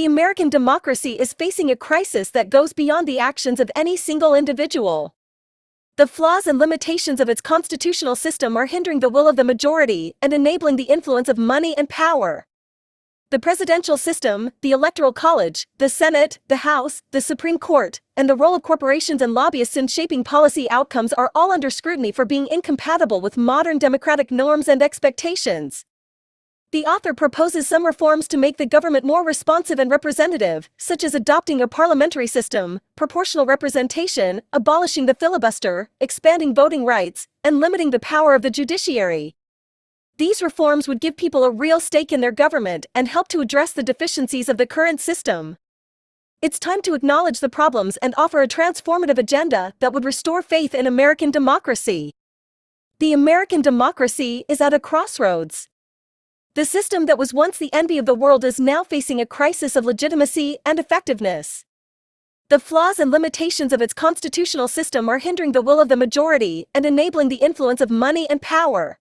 The American democracy is facing a crisis that goes beyond the actions of any single individual. The flaws and limitations of its constitutional system are hindering the will of the majority and enabling the influence of money and power. The presidential system, the Electoral College, the Senate, the House, the Supreme Court, and the role of corporations and lobbyists in shaping policy outcomes are all under scrutiny for being incompatible with modern democratic norms and expectations. The author proposes some reforms to make the government more responsive and representative, such as adopting a parliamentary system, proportional representation, abolishing the filibuster, expanding voting rights, and limiting the power of the judiciary. These reforms would give people a real stake in their government and help to address the deficiencies of the current system. It's time to acknowledge the problems and offer a transformative agenda that would restore faith in American democracy. The American democracy is at a crossroads. The system that was once the envy of the world is now facing a crisis of legitimacy and effectiveness. The flaws and limitations of its constitutional system are hindering the will of the majority and enabling the influence of money and power.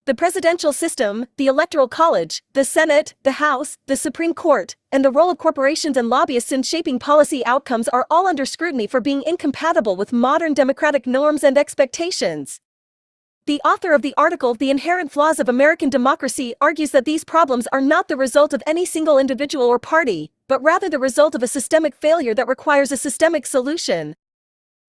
The presidential system, the Electoral College, the Senate, the House, the Supreme Court, and the role of corporations and lobbyists in shaping policy outcomes are all under scrutiny for being incompatible with modern democratic norms and expectations. The author of the article The Inherent Flaws of American Democracy argues that these problems are not the result of any single individual or party, but rather the result of a systemic failure that requires a systemic solution.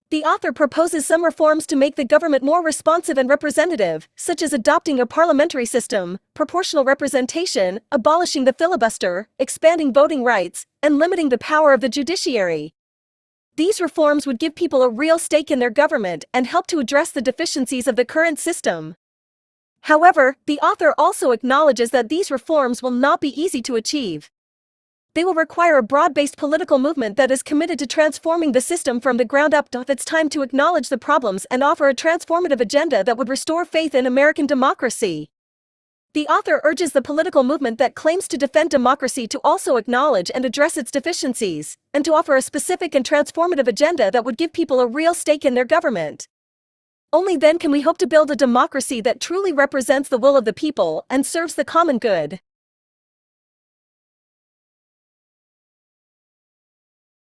The author proposes some reforms to make the government more responsive and representative, such as adopting a parliamentary system, proportional representation, abolishing the filibuster, expanding voting rights, and limiting the power of the judiciary. These reforms would give people a real stake in their government and help to address the deficiencies of the current system. However, the author also acknowledges that these reforms will not be easy to achieve. They will require a broad-based political movement that is committed to transforming the system from the ground up. It's time to acknowledge the problems and offer a transformative agenda that would restore faith in American democracy. The author urges the political movement that claims to defend democracy to also acknowledge and address its deficiencies, and to offer a specific and transformative agenda that would give people a real stake in their government. Only then can we hope to build a democracy that truly represents the will of the people and serves the common good.